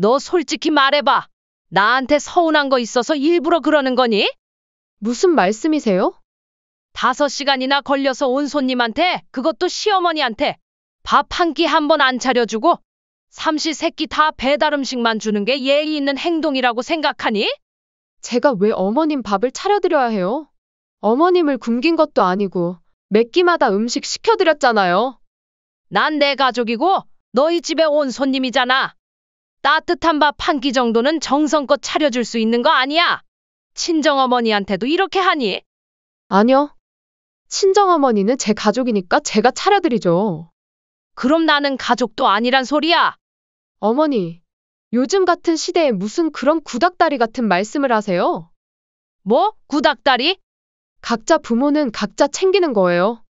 너 솔직히 말해봐. 나한테 서운한 거 있어서 일부러 그러는 거니? 무슨 말씀이세요? 5시간이나 걸려서 온 손님한테, 그것도 시어머니한테 밥 한 끼 한 번 안 차려주고 삼시세끼 다 배달 음식만 주는 게 예의 있는 행동이라고 생각하니? 제가 왜 어머님 밥을 차려드려야 해요? 어머님을 굶긴 것도 아니고 몇 끼마다 음식 시켜드렸잖아요. 난 내 가족이고 너희 집에 온 손님이잖아. 따뜻한 밥 한 끼 정도는 정성껏 차려줄 수 있는 거 아니야? 친정어머니한테도 이렇게 하니? 아니요. 친정어머니는 제 가족이니까 제가 차려드리죠. 그럼 나는 가족도 아니란 소리야. 어머니, 요즘 같은 시대에 무슨 그런 구닥다리 같은 말씀을 하세요? 뭐? 구닥다리? 각자 부모는 각자 챙기는 거예요.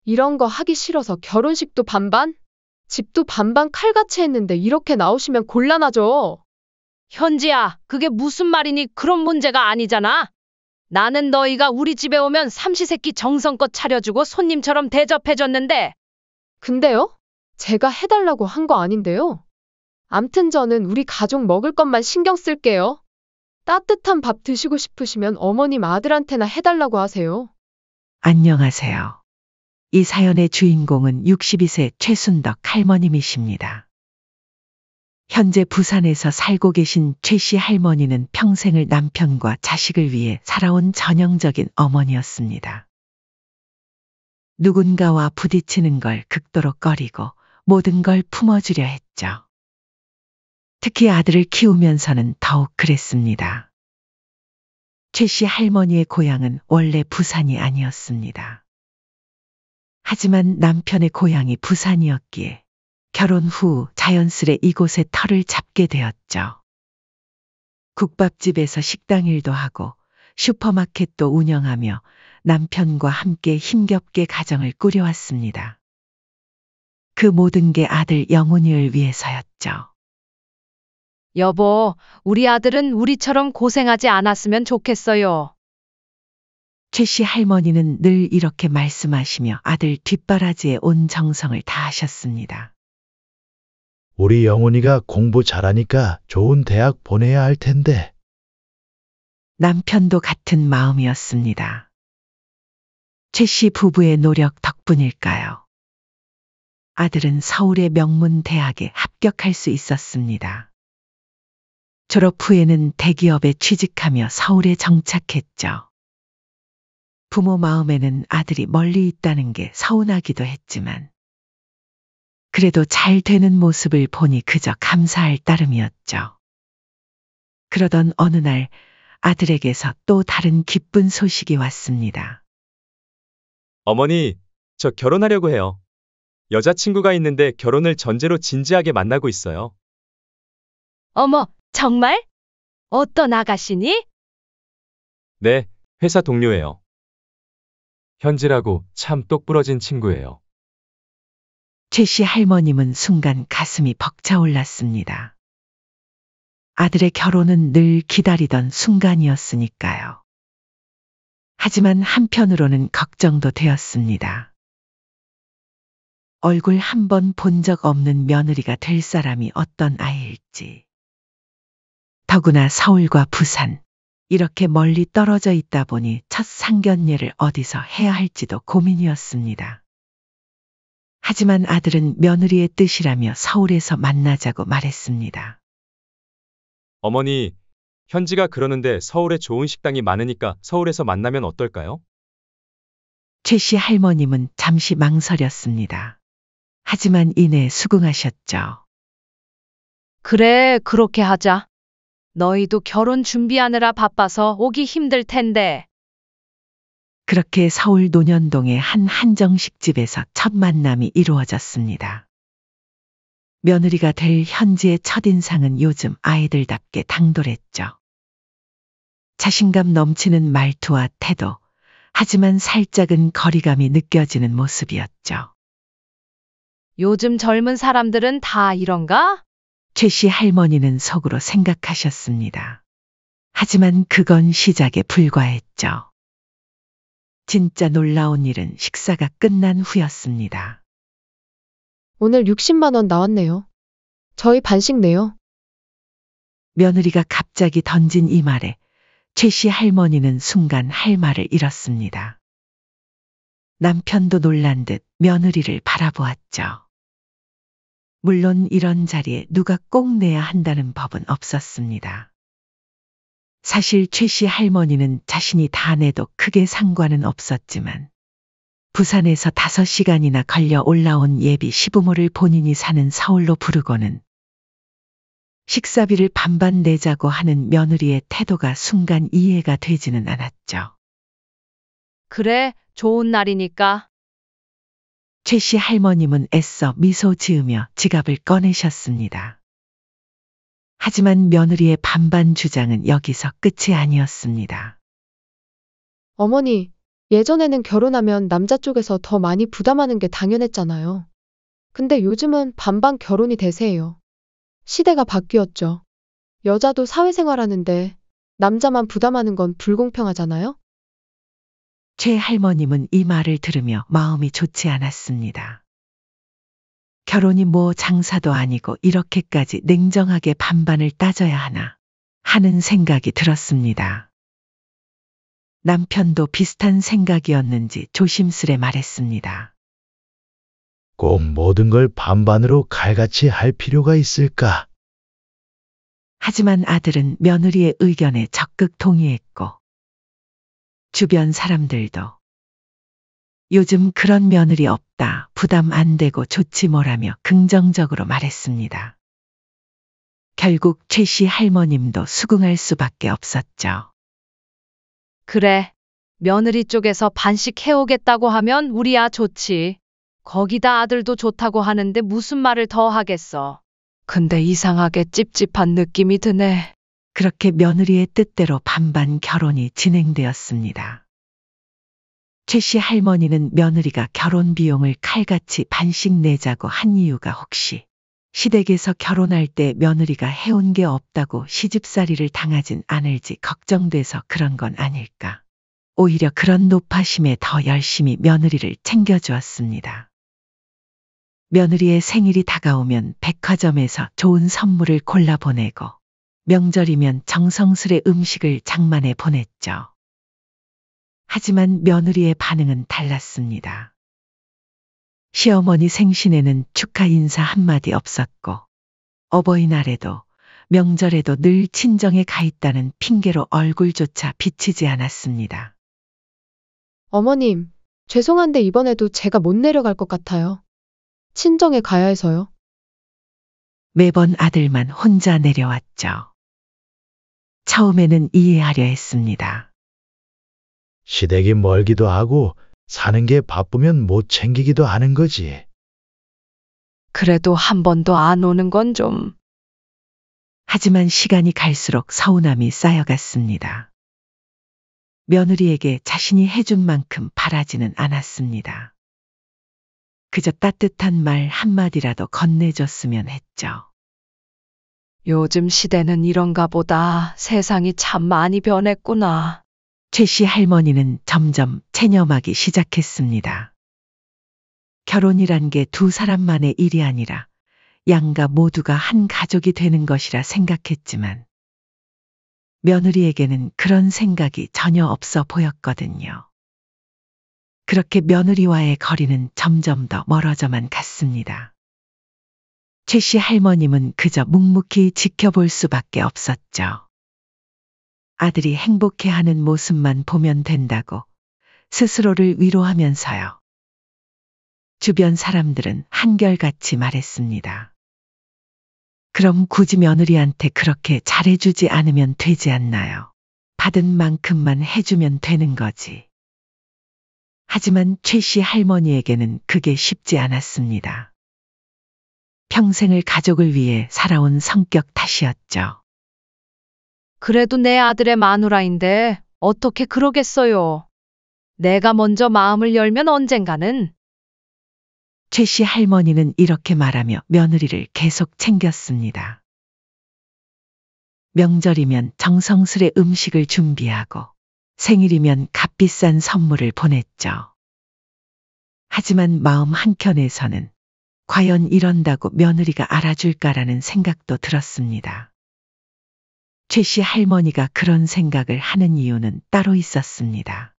이런 거 하기 싫어서 결혼식도 반반? 집도 반반 칼같이 했는데 이렇게 나오시면 곤란하죠. 현지야, 그게 무슨 말이니? 그런 문제가 아니잖아. 나는 너희가 우리 집에 오면 삼시세끼 정성껏 차려주고 손님처럼 대접해줬는데. 근데요? 제가 해달라고 한 거 아닌데요. 암튼 저는 우리 가족 먹을 것만 신경 쓸게요. 따뜻한 밥 드시고 싶으시면 어머님 아들한테나 해달라고 하세요. 안녕하세요. 이 사연의 주인공은 62세 최순덕 할머님이십니다. 현재 부산에서 살고 계신 최 씨 할머니는 평생을 남편과 자식을 위해 살아온 전형적인 어머니였습니다. 누군가와 부딪히는 걸 극도로 꺼리고 모든 걸 품어주려 했죠. 특히 아들을 키우면서는 더욱 그랬습니다. 최 씨 할머니의 고향은 원래 부산이 아니었습니다. 하지만 남편의 고향이 부산이었기에 결혼 후 자연스레 이곳에 터를 잡게 되었죠. 국밥집에서 식당 일도 하고 슈퍼마켓도 운영하며 남편과 함께 힘겹게 가정을 꾸려왔습니다. 그 모든 게 아들 영훈이를 위해서였죠. 여보, 우리 아들은 우리처럼 고생하지 않았으면 좋겠어요. 최 씨 할머니는 늘 이렇게 말씀하시며 아들 뒷바라지에 온 정성을 다하셨습니다. 우리 영훈이가 공부 잘하니까 좋은 대학 보내야 할 텐데. 남편도 같은 마음이었습니다. 최 씨 부부의 노력 덕분일까요? 아들은 서울의 명문 대학에 합격할 수 있었습니다. 졸업 후에는 대기업에 취직하며 서울에 정착했죠. 부모 마음에는 아들이 멀리 있다는 게 서운하기도 했지만 그래도 잘 되는 모습을 보니 그저 감사할 따름이었죠. 그러던 어느 날 아들에게서 또 다른 기쁜 소식이 왔습니다. 어머니, 저 결혼하려고 해요. 여자친구가 있는데 결혼을 전제로 진지하게 만나고 있어요. 어머, 정말? 어떤 아가씨니? 네, 회사 동료예요. 현지라고 참 똑부러진 친구예요. 최 씨 할머님은 순간 가슴이 벅차올랐습니다. 아들의 결혼은 늘 기다리던 순간이었으니까요. 하지만 한편으로는 걱정도 되었습니다. 얼굴 한 번 본 적 없는 며느리가 될 사람이 어떤 아이일지. 더구나 서울과 부산, 이렇게 멀리 떨어져 있다 보니 첫 상견례를 어디서 해야 할지도 고민이었습니다. 하지만 아들은 며느리의 뜻이라며 서울에서 만나자고 말했습니다. 어머니, 현지가 그러는데 서울에 좋은 식당이 많으니까 서울에서 만나면 어떨까요? 최 씨 할머님은 잠시 망설였습니다. 하지만 이내 수긍하셨죠. 그래, 그렇게 하자. 너희도 결혼 준비하느라 바빠서 오기 힘들 텐데. 그렇게 서울 논현동의 한 한정식집에서 첫 만남이 이루어졌습니다. 며느리가 될 현지의 첫인상은 요즘 아이들답게 당돌했죠. 자신감 넘치는 말투와 태도, 하지만 살짝은 거리감이 느껴지는 모습이었죠. 요즘 젊은 사람들은 다 이런가? 최 씨 할머니는 속으로 생각하셨습니다. 하지만 그건 시작에 불과했죠. 진짜 놀라운 일은 식사가 끝난 후였습니다. 오늘 60만 원 나왔네요. 저희 반씩 내요. 며느리가 갑자기 던진 이 말에 최 씨 할머니는 순간 할 말을 잃었습니다. 남편도 놀란 듯 며느리를 바라보았죠. 물론 이런 자리에 누가 꼭 내야 한다는 법은 없었습니다. 사실 최 씨 할머니는 자신이 다 내도 크게 상관은 없었지만 부산에서 5시간이나 걸려 올라온 예비 시부모를 본인이 사는 서울로 부르고는 식사비를 반반 내자고 하는 며느리의 태도가 순간 이해가 되지는 않았죠. 그래, 좋은 날이니까. 최 씨 할머님은 애써 미소 지으며 지갑을 꺼내셨습니다. 하지만 며느리의 반반 주장은 여기서 끝이 아니었습니다. 어머니, 예전에는 결혼하면 남자 쪽에서 더 많이 부담하는 게 당연했잖아요. 근데 요즘은 반반 결혼이 대세예요. 시대가 바뀌었죠. 여자도 사회생활하는데 남자만 부담하는 건 불공평하잖아요? 최 할머님은 이 말을 들으며 마음이 좋지 않았습니다. 결혼이 뭐 장사도 아니고 이렇게까지 냉정하게 반반을 따져야 하나 하는 생각이 들었습니다. 남편도 비슷한 생각이었는지 조심스레 말했습니다. 꼭 모든 걸 반반으로 칼같이 할 필요가 있을까? 하지만 아들은 며느리의 의견에 적극 동의했고 주변 사람들도 요즘 그런 며느리 없다, 부담 안 되고 좋지 뭐라며 긍정적으로 말했습니다. 결국 최 씨 할머님도 수긍할 수밖에 없었죠. 그래, 며느리 쪽에서 반씩 해오겠다고 하면 우리야 좋지. 거기다 아들도 좋다고 하는데 무슨 말을 더 하겠어. 근데 이상하게 찝찝한 느낌이 드네. 그렇게 며느리의 뜻대로 반반 결혼이 진행되었습니다. 최 씨 할머니는 며느리가 결혼 비용을 칼같이 반씩 내자고 한 이유가 혹시 시댁에서 결혼할 때 며느리가 해온 게 없다고 시집살이를 당하진 않을지 걱정돼서 그런 건 아닐까. 오히려 그런 노파심에 더 열심히 며느리를 챙겨주었습니다. 며느리의 생일이 다가오면 백화점에서 좋은 선물을 골라보내고 명절이면 정성스레 음식을 장만해 보냈죠. 하지만 며느리의 반응은 달랐습니다. 시어머니 생신에는 축하 인사 한마디 없었고 어버이날에도 명절에도 늘 친정에 가 있다는 핑계로 얼굴조차 비치지 않았습니다. 어머님, 죄송한데 이번에도 제가 못 내려갈 것 같아요. 친정에 가야 해서요. 매번 아들만 혼자 내려왔죠. 처음에는 이해하려 했습니다. 시댁이 멀기도 하고 사는 게 바쁘면 못 챙기기도 하는 거지. 그래도 한 번도 안 오는 건 좀. 하지만 시간이 갈수록 서운함이 쌓여갔습니다. 며느리에게 자신이 해준 만큼 바라지는 않았습니다. 그저 따뜻한 말 한마디라도 건네줬으면 했죠. 요즘 시대는 이런가 보다. 세상이 참 많이 변했구나. 최 씨 할머니는 점점 체념하기 시작했습니다. 결혼이란 게 두 사람만의 일이 아니라 양가 모두가 한 가족이 되는 것이라 생각했지만 며느리에게는 그런 생각이 전혀 없어 보였거든요. 그렇게 며느리와의 거리는 점점 더 멀어져만 갔습니다. 최 씨 할머님은 그저 묵묵히 지켜볼 수밖에 없었죠. 아들이 행복해하는 모습만 보면 된다고 스스로를 위로하면서요. 주변 사람들은 한결같이 말했습니다. 그럼 굳이 며느리한테 그렇게 잘해주지 않으면 되지 않나요? 받은 만큼만 해주면 되는 거지. 하지만 최 씨 할머니에게는 그게 쉽지 않았습니다. 평생을 가족을 위해 살아온 성격 탓이었죠. 그래도 내 아들의 마누라인데 어떻게 그러겠어요. 내가 먼저 마음을 열면 언젠가는. 최 씨 할머니는 이렇게 말하며 며느리를 계속 챙겼습니다. 명절이면 정성스레 음식을 준비하고 생일이면 값비싼 선물을 보냈죠. 하지만 마음 한켠에서는 과연 이런다고 며느리가 알아줄까라는 생각도 들었습니다. 최 씨 할머니가 그런 생각을 하는 이유는 따로 있었습니다.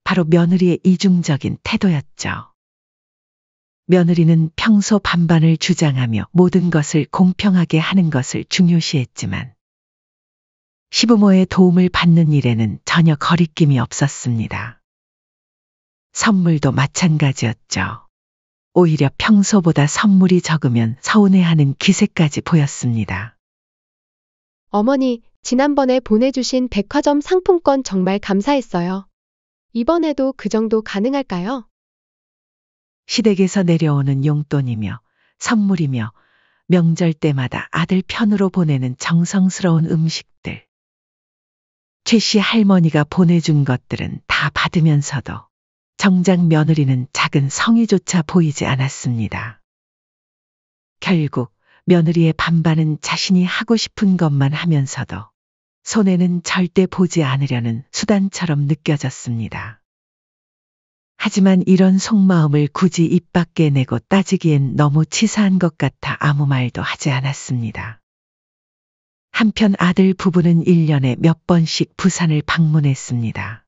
바로 며느리의 이중적인 태도였죠. 며느리는 평소 반반을 주장하며 모든 것을 공평하게 하는 것을 중요시했지만 시부모의 도움을 받는 일에는 전혀 거리낌이 없었습니다. 선물도 마찬가지였죠. 오히려 평소보다 선물이 적으면 서운해하는 기색까지 보였습니다. 어머니, 지난번에 보내주신 백화점 상품권 정말 감사했어요. 이번에도 그 정도 가능할까요? 시댁에서 내려오는 용돈이며 선물이며 명절 때마다 아들 편으로 보내는 정성스러운 음식들. 최 씨 할머니가 보내준 것들은 다 받으면서도 정작 며느리는 작은 성의조차 보이지 않았습니다. 결국 며느리의 반반은 자신이 하고 싶은 것만 하면서도 손해는 절대 보지 않으려는 수단처럼 느껴졌습니다. 하지만 이런 속마음을 굳이 입 밖에 내고 따지기엔 너무 치사한 것 같아 아무 말도 하지 않았습니다. 한편 아들 부부는 1년에 몇 번씩 부산을 방문했습니다.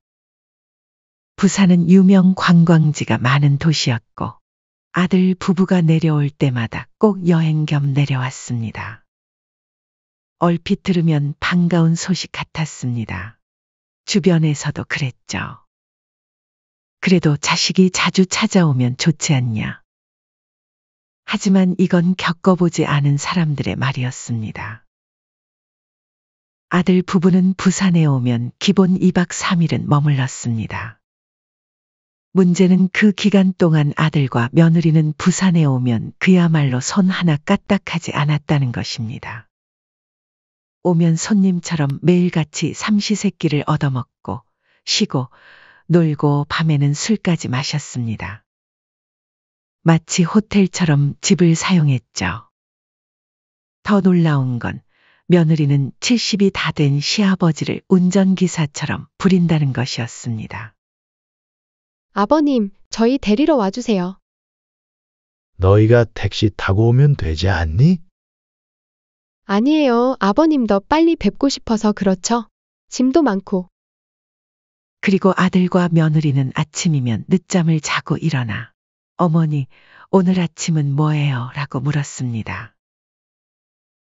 부산은 유명 관광지가 많은 도시였고 아들 부부가 내려올 때마다 꼭 여행 겸 내려왔습니다. 얼핏 들으면 반가운 소식 같았습니다. 주변에서도 그랬죠. 그래도 자식이 자주 찾아오면 좋지 않냐. 하지만 이건 겪어보지 않은 사람들의 말이었습니다. 아들 부부는 부산에 오면 기본 2박 3일은 머물렀습니다. 문제는 그 기간 동안 아들과 며느리는 부산에 오면 그야말로 손 하나 까딱하지 않았다는 것입니다. 오면 손님처럼 매일같이 삼시세끼를 얻어먹고 쉬고 놀고 밤에는 술까지 마셨습니다. 마치 호텔처럼 집을 사용했죠. 더 놀라운 건 며느리는 70이 다 된 시아버지를 운전기사처럼 부린다는 것이었습니다. 아버님, 저희 데리러 와주세요. 너희가 택시 타고 오면 되지 않니? 아니에요. 아버님 더 빨리 뵙고 싶어서 그렇죠. 짐도 많고. 그리고 아들과 며느리는 아침이면 늦잠을 자고 일어나 어머니, 오늘 아침은 뭐예요? 라고 물었습니다.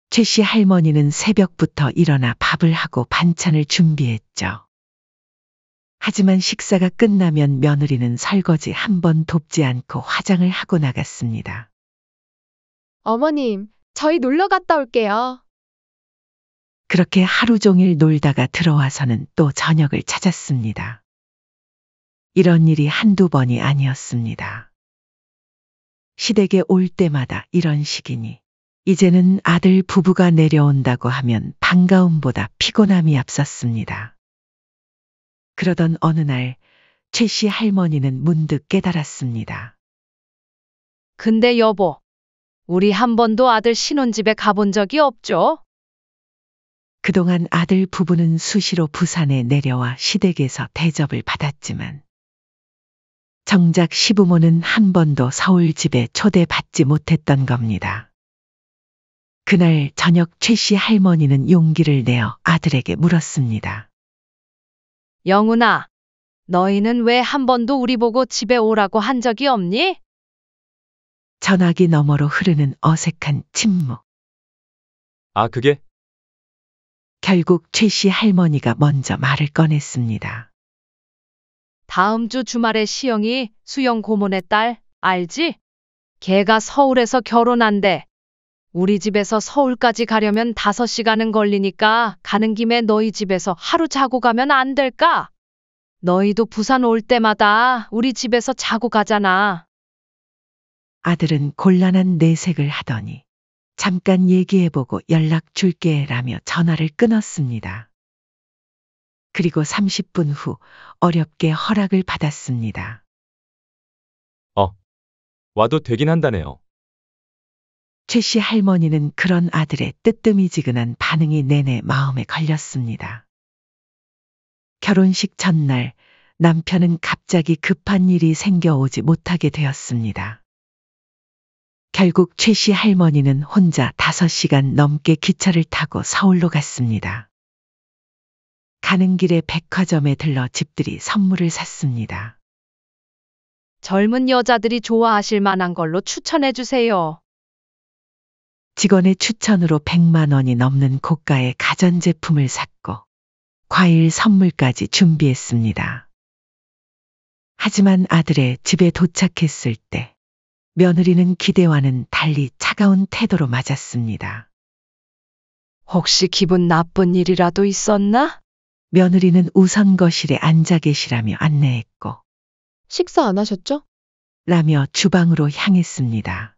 최 씨 할머니는 새벽부터 일어나 밥을 하고 반찬을 준비했죠. 하지만 식사가 끝나면 며느리는 설거지 한 번 돕지 않고 화장을 하고 나갔습니다. 어머님, 저희 놀러 갔다 올게요. 그렇게 하루 종일 놀다가 들어와서는 또 저녁을 찾았습니다. 이런 일이 한두 번이 아니었습니다. 시댁에 올 때마다 이런 식이니 이제는 아들 부부가 내려온다고 하면 반가움보다 피곤함이 앞섰습니다. 그러던 어느 날 최 씨 할머니는 문득 깨달았습니다. 근데 여보, 우리 한 번도 아들 신혼집에 가본 적이 없죠? 그동안 아들 부부는 수시로 부산에 내려와 시댁에서 대접을 받았지만 정작 시부모는 한 번도 서울 집에 초대받지 못했던 겁니다. 그날 저녁 최 씨 할머니는 용기를 내어 아들에게 물었습니다. 영훈아, 너희는 왜 한 번도 우리 보고 집에 오라고 한 적이 없니? 전화기 너머로 흐르는 어색한 침묵. 아, 그게? 결국 최 씨 할머니가 먼저 말을 꺼냈습니다. 다음 주 주말에 시영이 수영 고모네 딸, 알지? 걔가 서울에서 결혼한대. 우리 집에서 서울까지 가려면 5시간은 걸리니까 가는 김에 너희 집에서 하루 자고 가면 안 될까? 너희도 부산 올 때마다 우리 집에서 자고 가잖아. 아들은 곤란한 내색을 하더니 잠깐 얘기해보고 연락 줄게 라며 전화를 끊었습니다. 그리고 30분 후 어렵게 허락을 받았습니다. 와도 되긴 한다네요. 최 씨 할머니는 그런 아들의 뜨뜨미지근한 반응이 내내 마음에 걸렸습니다. 결혼식 전날 남편은 갑자기 급한 일이 생겨오지 못하게 되었습니다. 결국 최 씨 할머니는 혼자 5시간 넘게 기차를 타고 서울로 갔습니다. 가는 길에 백화점에 들러 집들이 선물을 샀습니다. 젊은 여자들이 좋아하실 만한 걸로 추천해 주세요. 직원의 추천으로 100만 원이 넘는 고가의 가전제품을 샀고 과일 선물까지 준비했습니다. 하지만 아들의 집에 도착했을 때 며느리는 기대와는 달리 차가운 태도로 맞았습니다. 혹시 기분 나쁜 일이라도 있었나? 며느리는 우선 거실에 앉아 계시라며 안내했고 식사 안 하셨죠? 라며 주방으로 향했습니다.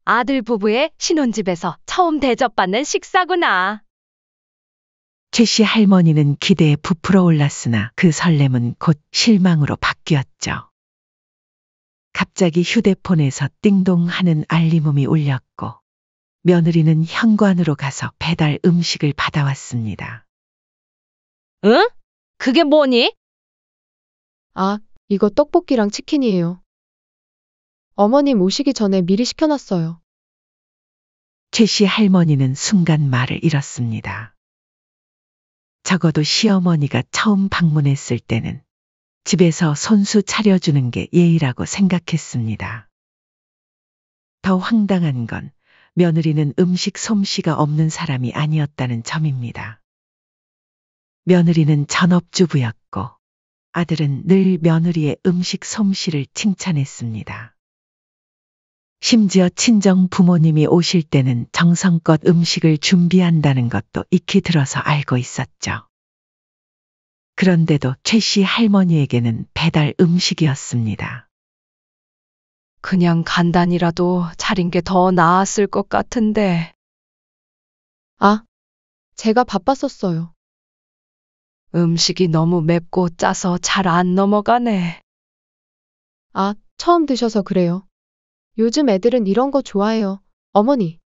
아들 부부의 신혼집에서 처음 대접받는 식사구나. 최 씨 할머니는 기대에 부풀어 올랐으나 그 설렘은 곧 실망으로 바뀌었죠. 갑자기 휴대폰에서 띵동 하는 알림음이 울렸고 며느리는 현관으로 가서 배달 음식을 받아왔습니다. 응? 그게 뭐니? 아, 이거 떡볶이랑 치킨이에요. 어머님 오시기 전에 미리 시켜놨어요. 최 씨 할머니는 순간 말을 잃었습니다. 적어도 시어머니가 처음 방문했을 때는 집에서 손수 차려주는 게 예의라고 생각했습니다. 더 황당한 건 며느리는 음식 솜씨가 없는 사람이 아니었다는 점입니다. 며느리는 전업주부였고 아들은 늘 며느리의 음식 솜씨를 칭찬했습니다. 심지어 친정 부모님이 오실 때는 정성껏 음식을 준비한다는 것도 익히 들어서 알고 있었죠. 그런데도 최 씨 할머니에게는 배달 음식이었습니다. 그냥 간단히라도 차린 게 더 나았을 것 같은데. 아, 제가 바빴었어요. 음식이 너무 맵고 짜서 잘 안 넘어가네. 아, 처음 드셔서 그래요. 요즘 애들은 이런 거 좋아해요. 어머니.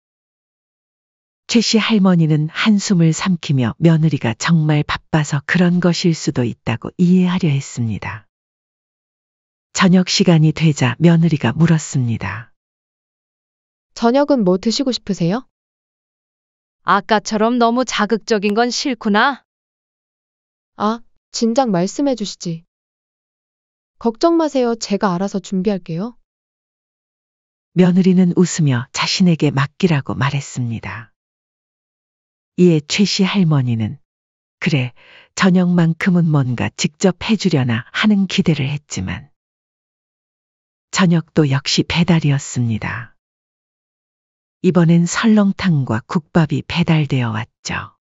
최 씨 할머니는 한숨을 삼키며 며느리가 정말 바빠서 그런 것일 수도 있다고 이해하려 했습니다. 저녁 시간이 되자 며느리가 물었습니다. 저녁은 뭐 드시고 싶으세요? 아까처럼 너무 자극적인 건 싫구나. 아, 진작 말씀해 주시지. 걱정 마세요. 제가 알아서 준비할게요. 며느리는 웃으며 자신에게 맡기라고 말했습니다. 이에 최 씨 할머니는 그래, 저녁만큼은 뭔가 직접 해주려나 하는 기대를 했지만 저녁도 역시 배달이었습니다. 이번엔 설렁탕과 국밥이 배달되어 왔죠.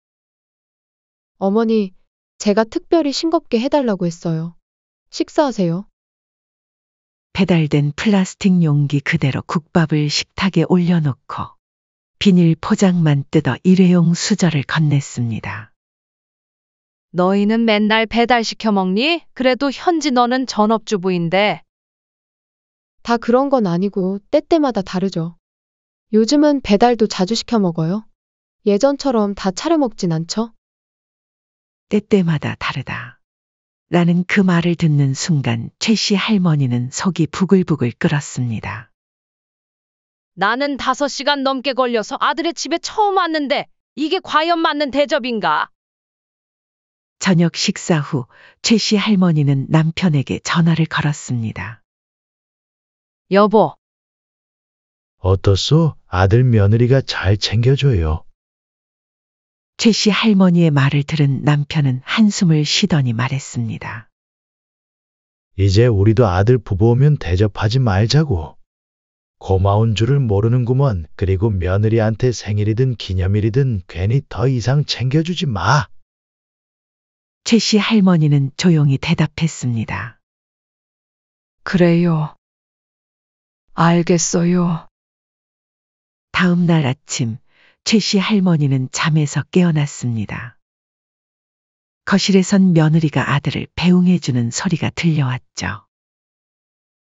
어머니, 제가 특별히 싱겁게 해달라고 했어요. 식사하세요. 배달된 플라스틱 용기 그대로 국밥을 식탁에 올려놓고 비닐 포장만 뜯어 일회용 수저를 건넸습니다. 너희는 맨날 배달시켜 먹니? 그래도 현지 너는 전업주부인데. 다 그런 건 아니고 때때마다 다르죠. 요즘은 배달도 자주 시켜 먹어요. 예전처럼 다 차려 먹진 않죠? 때때마다 다르다. 라는 그 말을 듣는 순간 최 씨 할머니는 속이 부글부글 끓었습니다. 나는 5시간 넘게 걸려서 아들의 집에 처음 왔는데 이게 과연 맞는 대접인가? 저녁 식사 후 최 씨 할머니는 남편에게 전화를 걸었습니다. 여보, 어떻소? 아들 며느리가 잘 챙겨줘요. 최 씨 할머니의 말을 들은 남편은 한숨을 쉬더니 말했습니다. 이제 우리도 아들 부부 오면 대접하지 말자고. 고마운 줄을 모르는구먼. 그리고 며느리한테 생일이든 기념일이든 괜히 더 이상 챙겨주지 마. 최 씨 할머니는 조용히 대답했습니다. 그래요. 알겠어요. 다음 날 아침 최 씨 할머니는 잠에서 깨어났습니다. 거실에선 며느리가 아들을 배웅해주는 소리가 들려왔죠.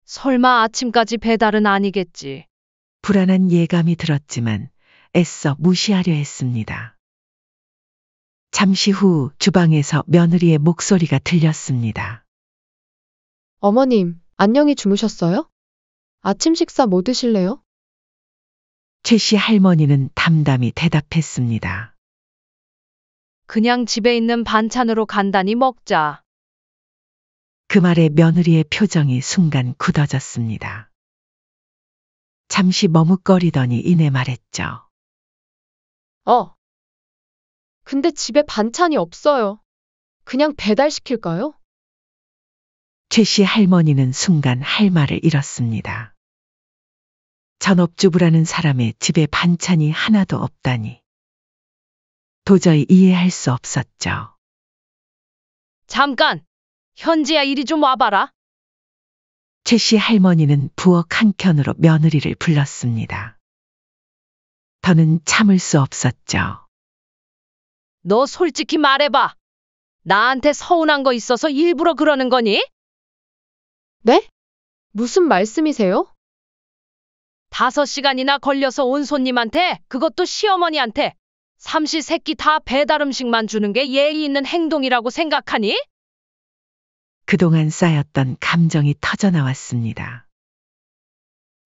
설마 아침까지 배달은 아니겠지. 불안한 예감이 들었지만 애써 무시하려 했습니다. 잠시 후 주방에서 며느리의 목소리가 들렸습니다. 어머님, 안녕히 주무셨어요? 아침 식사 뭐 드실래요? 최 씨 할머니는 담담히 대답했습니다. 그냥 집에 있는 반찬으로 간단히 먹자. 그 말에 며느리의 표정이 순간 굳어졌습니다. 잠시 머뭇거리더니 이내 말했죠. 근데 집에 반찬이 없어요. 그냥 배달시킬까요? 최 씨 할머니는 순간 할 말을 잃었습니다. 전업주부라는 사람의 집에 반찬이 하나도 없다니. 도저히 이해할 수 없었죠. 잠깐! 현지야, 이리 좀 와봐라. 최 씨 할머니는 부엌 한켠으로 며느리를 불렀습니다. 더는 참을 수 없었죠. 너 솔직히 말해봐. 나한테 서운한 거 있어서 일부러 그러는 거니? 네? 무슨 말씀이세요? 5시간이나 걸려서 온 손님한테, 그것도 시어머니한테, 삼시세끼 다 배달 음식만 주는 게 예의 있는 행동이라고 생각하니? 그동안 쌓였던 감정이 터져나왔습니다.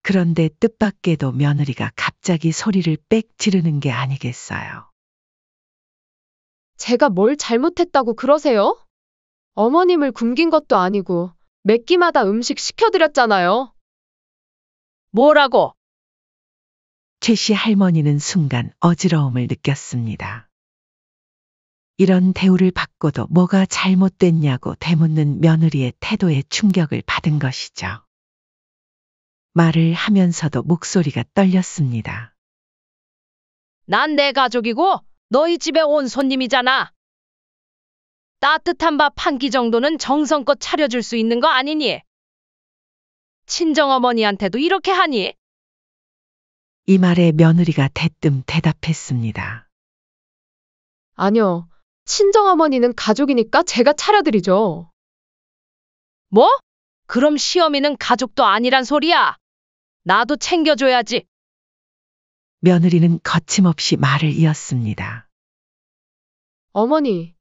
그런데 뜻밖에도 며느리가 갑자기 소리를 빽 지르는 게 아니겠어요. 제가 뭘 잘못했다고 그러세요? 어머님을 굶긴 것도 아니고 몇 끼마다 음식 시켜드렸잖아요. 뭐라고? 최 씨 할머니는 순간 어지러움을 느꼈습니다. 이런 대우를 받고도 뭐가 잘못됐냐고 되묻는 며느리의 태도에 충격을 받은 것이죠. 말을 하면서도 목소리가 떨렸습니다. 난 내 가족이고 너희 집에 온 손님이잖아. 따뜻한 밥 한 끼 정도는 정성껏 차려줄 수 있는 거 아니니? 친정어머니한테도 이렇게 하니? 이 말에 며느리가 대뜸 대답했습니다. 아니요. 친정어머니는 가족이니까 제가 차려드리죠. 뭐? 그럼 시어미는 가족도 아니란 소리야. 나도 챙겨줘야지. 며느리는 거침없이 말을 이었습니다. 어머니,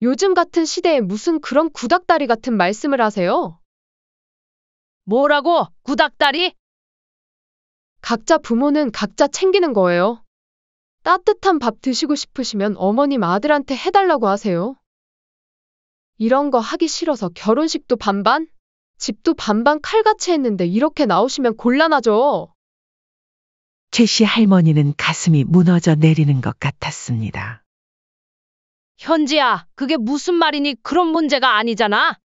요즘 같은 시대에 무슨 그런 구닥다리 같은 말씀을 하세요? 뭐라고? 구닥다리? 각자 부모는 각자 챙기는 거예요. 따뜻한 밥 드시고 싶으시면 어머님 아들한테 해달라고 하세요. 이런 거 하기 싫어서 결혼식도 반반, 집도 반반 칼같이 했는데 이렇게 나오시면 곤란하죠. 최 씨 할머니는 가슴이 무너져 내리는 것 같았습니다. 현지야, 그게 무슨 말이니? 그런 문제가 아니잖아.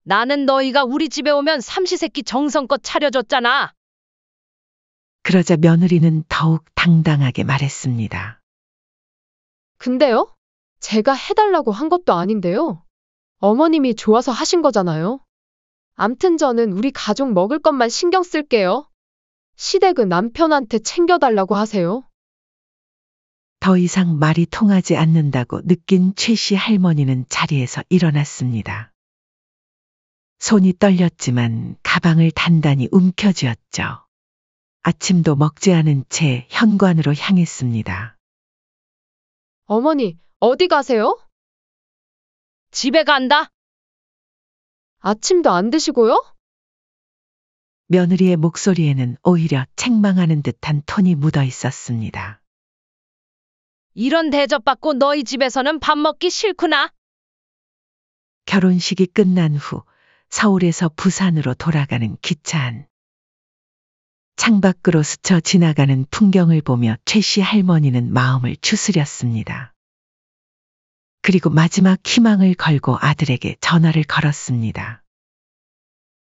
나는 너희가 우리 집에 오면 삼시세끼 정성껏 차려줬잖아. 그러자 며느리는 더욱 당당하게 말했습니다. 근데요? 제가 해달라고 한 것도 아닌데요. 어머님이 좋아서 하신 거잖아요. 암튼 저는 우리 가족 먹을 것만 신경 쓸게요. 시댁은 남편한테 챙겨달라고 하세요. 더 이상 말이 통하지 않는다고 느낀 최 씨 할머니는 자리에서 일어났습니다. 손이 떨렸지만 가방을 단단히 움켜쥐었죠. 아침도 먹지 않은 채 현관으로 향했습니다. 어머니, 어디 가세요? 집에 간다. 아침도 안 드시고요? 며느리의 목소리에는 오히려 책망하는 듯한 톤이 묻어 있었습니다. 이런 대접받고 너희 집에서는 밥 먹기 싫구나. 결혼식이 끝난 후 서울에서 부산으로 돌아가는 기차 안. 창밖으로 스쳐 지나가는 풍경을 보며 최 씨 할머니는 마음을 추스렸습니다. 그리고 마지막 희망을 걸고 아들에게 전화를 걸었습니다.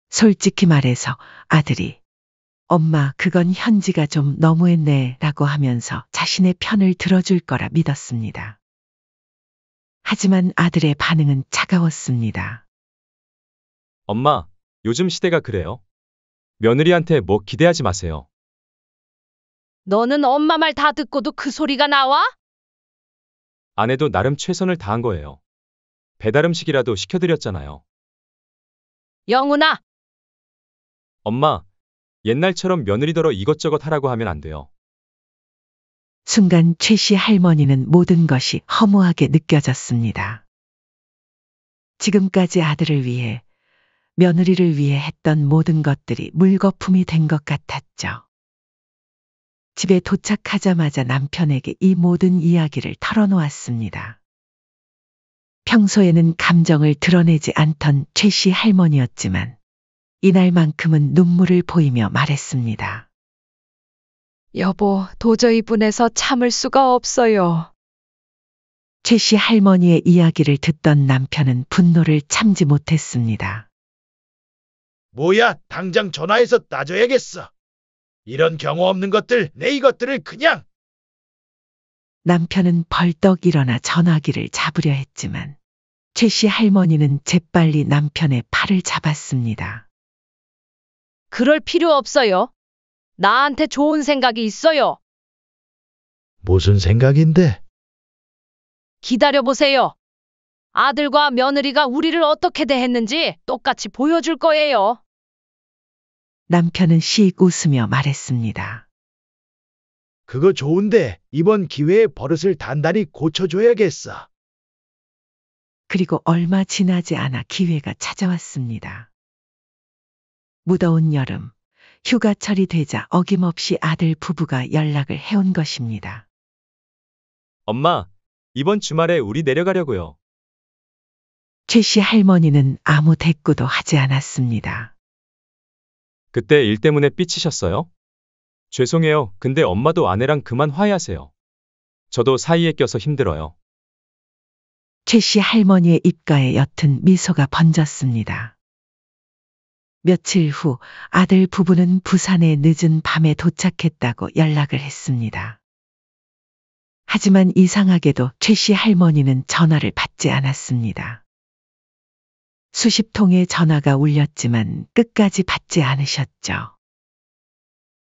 솔직히 말해서 아들이 엄마, 그건 현지가 좀 너무했네 라고 하면서 자신의 편을 들어줄 거라 믿었습니다. 하지만 아들의 반응은 차가웠습니다. 엄마, 요즘 시대가 그래요. 며느리한테 뭐 기대하지 마세요. 너는 엄마 말 다 듣고도 그 소리가 나와? 아내도 나름 최선을 다한 거예요. 배달 음식이라도 시켜드렸잖아요. 영훈아, 엄마, 옛날처럼 며느리더러 이것저것 하라고 하면 안 돼요. 순간 최 씨 할머니는 모든 것이 허무하게 느껴졌습니다. 지금까지 아들을 위해 며느리를 위해 했던 모든 것들이 물거품이 된 것 같았죠. 집에 도착하자마자 남편에게 이 모든 이야기를 털어놓았습니다. 평소에는 감정을 드러내지 않던 최 씨 할머니였지만 이날만큼은 눈물을 보이며 말했습니다. 여보, 도저히 분해서 참을 수가 없어요. 최 씨 할머니의 이야기를 듣던 남편은 분노를 참지 못했습니다. 뭐야, 당장 전화해서 따져야겠어. 이런 경우 없는 것들, 내 이것들을 그냥. 남편은 벌떡 일어나 전화기를 잡으려 했지만 최 씨 할머니는 재빨리 남편의 팔을 잡았습니다. 그럴 필요 없어요. 나한테 좋은 생각이 있어요. 무슨 생각인데? 기다려보세요. 아들과 며느리가 우리를 어떻게 대했는지 똑같이 보여줄 거예요. 남편은 씩 웃으며 말했습니다. 그거 좋은데 이번 기회에 버릇을 단단히 고쳐줘야겠어. 그리고 얼마 지나지 않아 기회가 찾아왔습니다. 무더운 여름, 휴가철이 되자 어김없이 아들 부부가 연락을 해온 것입니다. 엄마, 이번 주말에 우리 내려가려고요. 최 씨 할머니는 아무 대꾸도 하지 않았습니다. 그때 일 때문에 삐치셨어요? 죄송해요. 근데 엄마도 아내랑 그만 화해하세요. 저도 사이에 껴서 힘들어요. 최 씨 할머니의 입가에 옅은 미소가 번졌습니다. 며칠 후 아들 부부는 부산에 늦은 밤에 도착했다고 연락을 했습니다. 하지만 이상하게도 최 씨 할머니는 전화를 받지 않았습니다. 수십 통의 전화가 울렸지만 끝까지 받지 않으셨죠.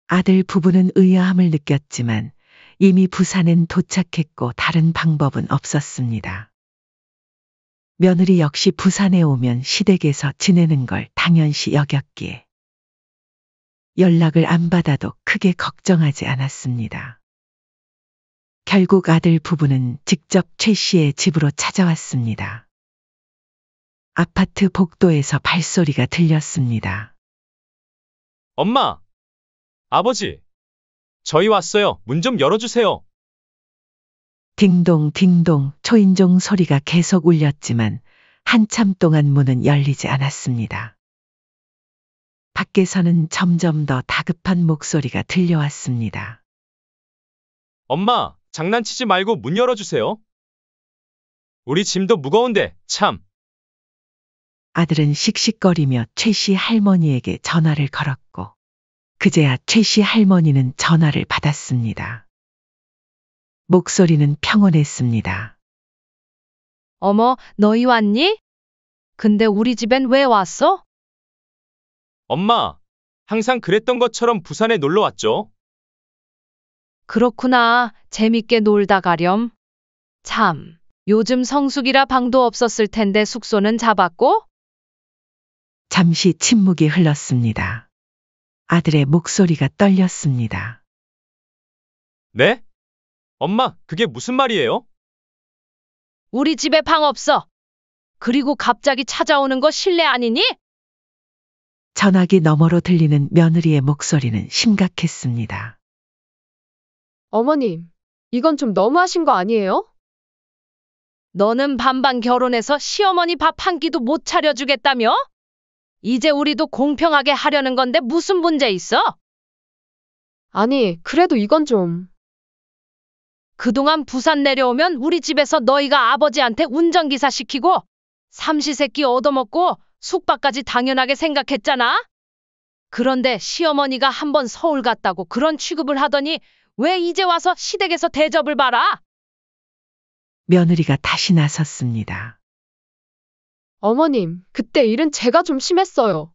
아들 부부는 의아함을 느꼈지만 이미 부산엔 도착했고 다른 방법은 없었습니다. 며느리 역시 부산에 오면 시댁에서 지내는 걸 당연시 여겼기에 연락을 안 받아도 크게 걱정하지 않았습니다. 결국 아들 부부는 직접 최 씨의 집으로 찾아왔습니다. 아파트 복도에서 발소리가 들렸습니다. 엄마! 아버지! 저희 왔어요. 문 좀 열어주세요. 딩동 딩동 초인종 소리가 계속 울렸지만 한참 동안 문은 열리지 않았습니다. 밖에서는 점점 더 다급한 목소리가 들려왔습니다. 엄마, 장난치지 말고 문 열어주세요. 우리 짐도 무거운데, 참. 아들은 씩씩거리며 최 씨 할머니에게 전화를 걸었고 그제야 최 씨 할머니는 전화를 받았습니다. 목소리는 평온했습니다. 어머, 너희 왔니? 근데 우리 집엔 왜 왔어? 엄마, 항상 그랬던 것처럼 부산에 놀러 왔죠? 그렇구나. 재밌게 놀다 가렴. 참, 요즘 성수기라 방도 없었을 텐데 숙소는 잡았고? 잠시 침묵이 흘렀습니다. 아들의 목소리가 떨렸습니다. 네? 엄마, 그게 무슨 말이에요? 우리 집에 방 없어. 그리고 갑자기 찾아오는 거 실례 아니니? 전화기 너머로 들리는 며느리의 목소리는 심각했습니다. 어머님, 이건 좀 너무하신 거 아니에요? 너는 반반 결혼해서 시어머니 밥 한 끼도 못 차려주겠다며? 이제 우리도 공평하게 하려는 건데 무슨 문제 있어? 아니, 그래도 이건 좀. 그동안 부산 내려오면 우리 집에서 너희가 아버지한테 운전기사 시키고 삼시세끼 얻어먹고 숙박까지 당연하게 생각했잖아? 그런데 시어머니가 한번 서울 갔다고 그런 취급을 하더니 왜 이제 와서 시댁에서 대접을 받아? 며느리가 다시 나섰습니다. 어머님, 그때 일은 제가 좀 심했어요.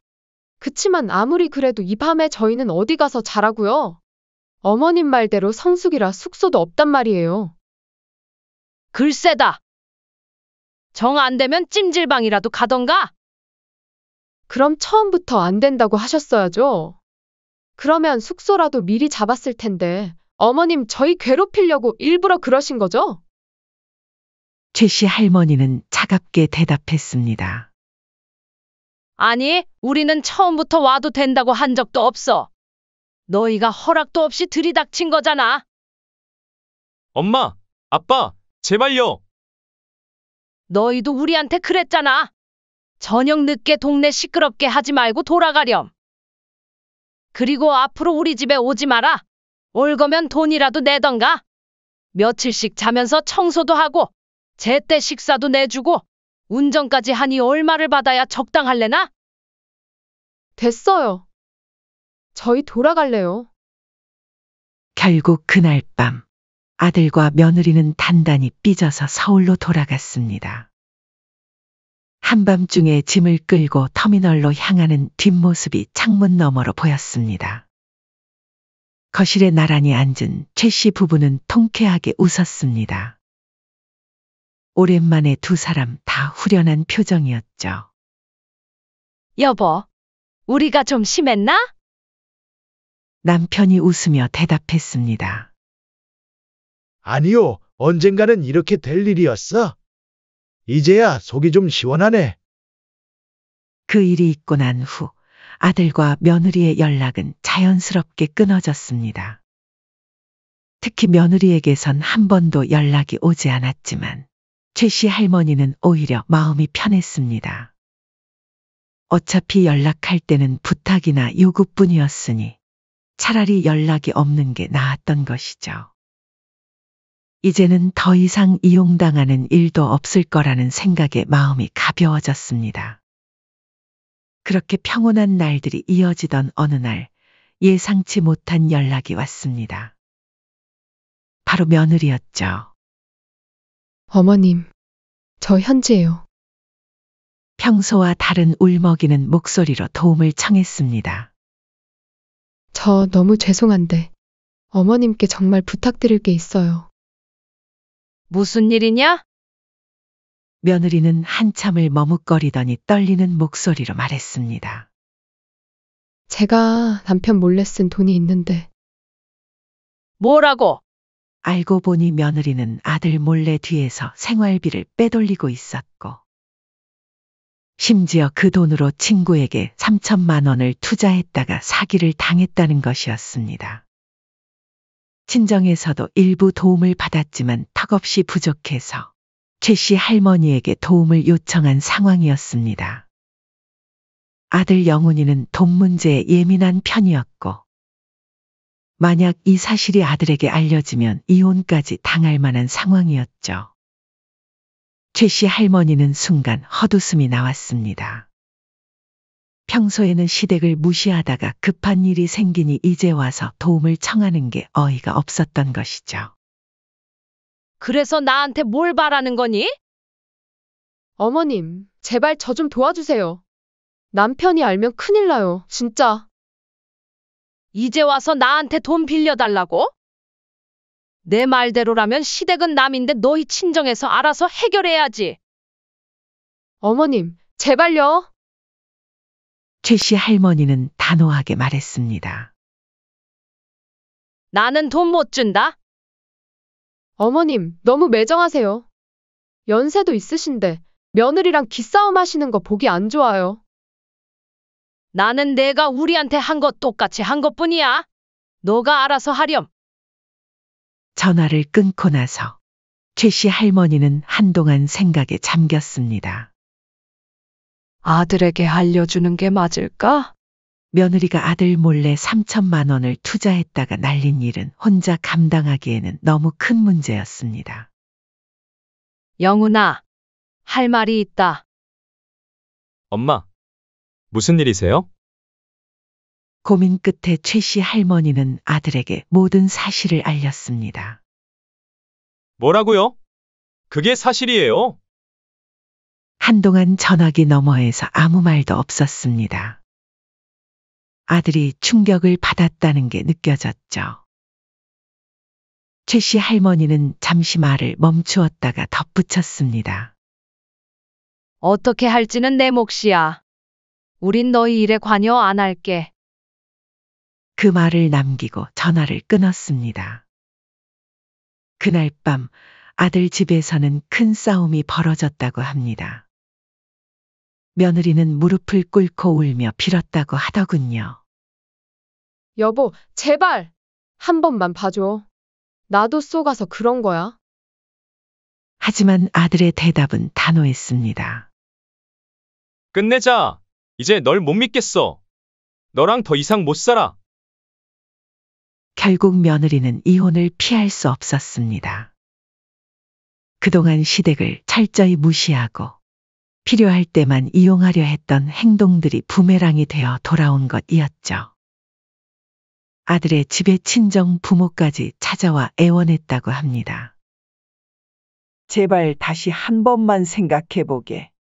그치만 아무리 그래도 이 밤에 저희는 어디 가서 자라고요? 어머님 말대로 성수기라 숙소도 없단 말이에요. 글쎄다. 정 안 되면 찜질방이라도 가던가? 그럼 처음부터 안 된다고 하셨어야죠. 그러면 숙소라도 미리 잡았을 텐데, 어머님 저희 괴롭히려고 일부러 그러신 거죠? 최 씨 할머니는 차갑게 대답했습니다. 아니, 우리는 처음부터 와도 된다고 한 적도 없어. 너희가 허락도 없이 들이닥친 거잖아. 엄마, 아빠, 제발요. 너희도 우리한테 그랬잖아. 저녁 늦게 동네 시끄럽게 하지 말고 돌아가렴. 그리고 앞으로 우리 집에 오지 마라. 올 거면 돈이라도 내던가. 며칠씩 자면서 청소도 하고, 제때 식사도 내주고, 운전까지 하니 얼마를 받아야 적당할래나? 됐어요. 저희 돌아갈래요. 결국 그날 밤 아들과 며느리는 단단히 삐져서 서울로 돌아갔습니다. 한밤중에 짐을 끌고 터미널로 향하는 뒷모습이 창문 너머로 보였습니다. 거실에 나란히 앉은 최 씨 부부는 통쾌하게 웃었습니다. 오랜만에 두 사람 다 후련한 표정이었죠. 여보, 우리가 좀 심했나? 남편이 웃으며 대답했습니다. 아니요, 언젠가는 이렇게 될 일이었어. 이제야 속이 좀 시원하네. 그 일이 있고 난 후 아들과 며느리의 연락은 자연스럽게 끊어졌습니다. 특히 며느리에게선 한 번도 연락이 오지 않았지만 최 씨 할머니는 오히려 마음이 편했습니다. 어차피 연락할 때는 부탁이나 요구뿐이었으니 차라리 연락이 없는 게 나았던 것이죠. 이제는 더 이상 이용당하는 일도 없을 거라는 생각에 마음이 가벼워졌습니다. 그렇게 평온한 날들이 이어지던 어느 날 예상치 못한 연락이 왔습니다. 바로 며느리였죠. 어머님, 저 현지예요. 평소와 다른 울먹이는 목소리로 도움을 청했습니다. 저 너무 죄송한데 어머님께 정말 부탁드릴 게 있어요. 무슨 일이냐? 며느리는 한참을 머뭇거리더니 떨리는 목소리로 말했습니다. 제가 남편 몰래 쓴 돈이 있는데 뭐라고? 알고 보니 며느리는 아들 몰래 뒤에서 생활비를 빼돌리고 있었고 심지어 그 돈으로 친구에게 3천만 원을 투자했다가 사기를 당했다는 것이었습니다. 친정에서도 일부 도움을 받았지만 턱없이 부족해서 최 씨 할머니에게 도움을 요청한 상황이었습니다. 아들 영훈이는 돈 문제에 예민한 편이었고 만약 이 사실이 아들에게 알려지면 이혼까지 당할 만한 상황이었죠. 최 씨 할머니는 순간 헛웃음이 나왔습니다. 평소에는 시댁을 무시하다가 급한 일이 생기니 이제 와서 도움을 청하는 게 어이가 없었던 것이죠. 그래서 나한테 뭘 바라는 거니? 어머님, 제발 저 좀 도와주세요. 남편이 알면 큰일 나요, 진짜. 이제 와서 나한테 돈 빌려달라고? 내 말대로라면 시댁은 남인데 너희 친정에서 알아서 해결해야지. 어머님, 제발요. 최 씨 할머니는 단호하게 말했습니다. 나는 돈 못 준다. 어머님, 너무 매정하세요. 연세도 있으신데 며느리랑 기싸움 하시는 거 보기 안 좋아요. 나는 내가 우리한테 한 것 똑같이 한 것뿐이야. 너가 알아서 하렴. 전화를 끊고 나서 최 씨 할머니는 한동안 생각에 잠겼습니다. 아들에게 알려주는 게 맞을까? 며느리가 아들 몰래 3천만 원을 투자했다가 날린 일은 혼자 감당하기에는 너무 큰 문제였습니다. 영훈아, 할 말이 있다. 엄마, 무슨 일이세요? 고민 끝에 최 씨 할머니는 아들에게 모든 사실을 알렸습니다. 뭐라고요? 그게 사실이에요. 한동안 전화기 너머에서 아무 말도 없었습니다. 아들이 충격을 받았다는 게 느껴졌죠. 최 씨 할머니는 잠시 말을 멈추었다가 덧붙였습니다. 어떻게 할지는 내 몫이야. 우린 너희 일에 관여 안 할게. 그 말을 남기고 전화를 끊었습니다. 그날 밤 아들 집에서는 큰 싸움이 벌어졌다고 합니다. 며느리는 무릎을 꿇고 울며 빌었다고 하더군요. 여보, 제발! 한 번만 봐줘. 나도 쏘가서 그런 거야. 하지만 아들의 대답은 단호했습니다. 끝내자. 이제 널 못 믿겠어. 너랑 더 이상 못 살아. 결국 며느리는 이혼을 피할 수 없었습니다. 그동안 시댁을 철저히 무시하고 필요할 때만 이용하려 했던 행동들이 부메랑이 되어 돌아온 것이었죠. 아들의 집에 친정 부모까지 찾아와 애원했다고 합니다. 제발 다시 한 번만 생각해보게.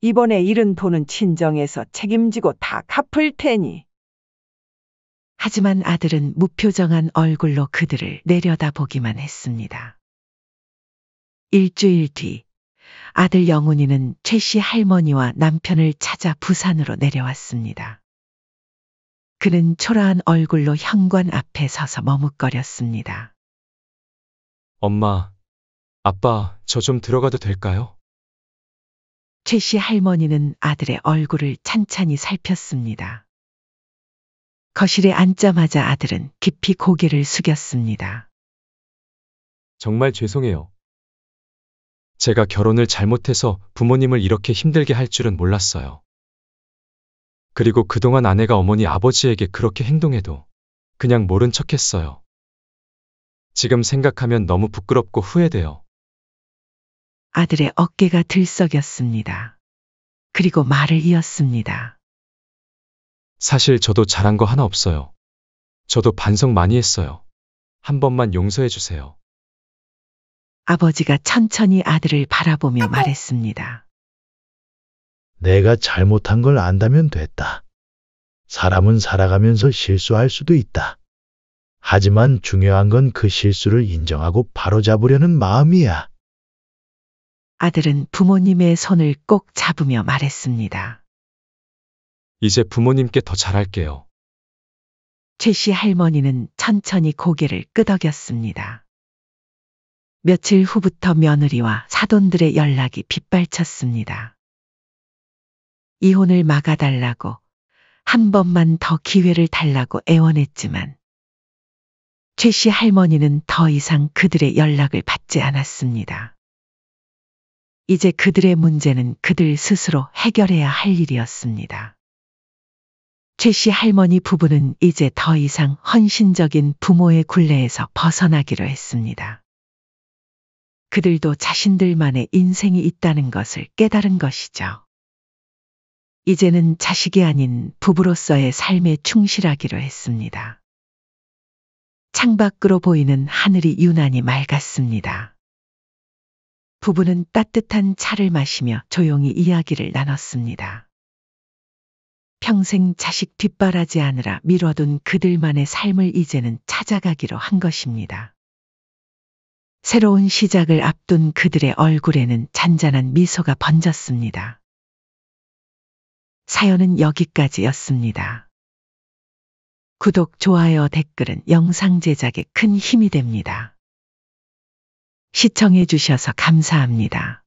이번에 잃은 돈은 친정에서 책임지고 다 갚을 테니. 하지만 아들은 무표정한 얼굴로 그들을 내려다보기만 했습니다. 일주일 뒤 아들 영훈이는 최 씨 할머니와 남편을 찾아 부산으로 내려왔습니다. 그는 초라한 얼굴로 현관 앞에 서서 머뭇거렸습니다. 엄마, 아빠, 저 좀 들어가도 될까요? 최 씨 할머니는 아들의 얼굴을 찬찬히 살폈습니다. 거실에 앉자마자 아들은 깊이 고개를 숙였습니다. 정말 죄송해요. 제가 결혼을 잘못해서 부모님을 이렇게 힘들게 할 줄은 몰랐어요. 그리고 그동안 아내가 어머니 아버지에게 그렇게 행동해도 그냥 모른 척 했어요. 지금 생각하면 너무 부끄럽고 후회돼요. 아들의 어깨가 들썩였습니다. 그리고 말을 이었습니다. 사실 저도 잘한 거 하나 없어요. 저도 반성 많이 했어요. 한 번만 용서해 주세요. 아버지가 천천히 아들을 바라보며 말했습니다. 내가 잘못한 걸 안다면 됐다. 사람은 살아가면서 실수할 수도 있다. 하지만 중요한 건 그 실수를 인정하고 바로잡으려는 마음이야. 아들은 부모님의 손을 꼭 잡으며 말했습니다. 이제 부모님께 더 잘할게요. 최 씨 할머니는 천천히 고개를 끄덕였습니다. 며칠 후부터 며느리와 사돈들의 연락이 빗발쳤습니다. 이혼을 막아달라고, 한 번만 더 기회를 달라고 애원했지만 최 씨 할머니는 더 이상 그들의 연락을 받지 않았습니다. 이제 그들의 문제는 그들 스스로 해결해야 할 일이었습니다. 최 씨 할머니 부부는 이제 더 이상 헌신적인 부모의 굴레에서 벗어나기로 했습니다. 그들도 자신들만의 인생이 있다는 것을 깨달은 것이죠. 이제는 자식이 아닌 부부로서의 삶에 충실하기로 했습니다. 창밖으로 보이는 하늘이 유난히 맑았습니다. 부부는 따뜻한 차를 마시며 조용히 이야기를 나눴습니다. 평생 자식 뒷바라지 하느라 미뤄둔 그들만의 삶을 이제는 찾아가기로 한 것입니다. 새로운 시작을 앞둔 그들의 얼굴에는 잔잔한 미소가 번졌습니다. 사연은 여기까지였습니다. 구독, 좋아요, 댓글은 영상 제작에 큰 힘이 됩니다. 시청해 주셔서 감사합니다.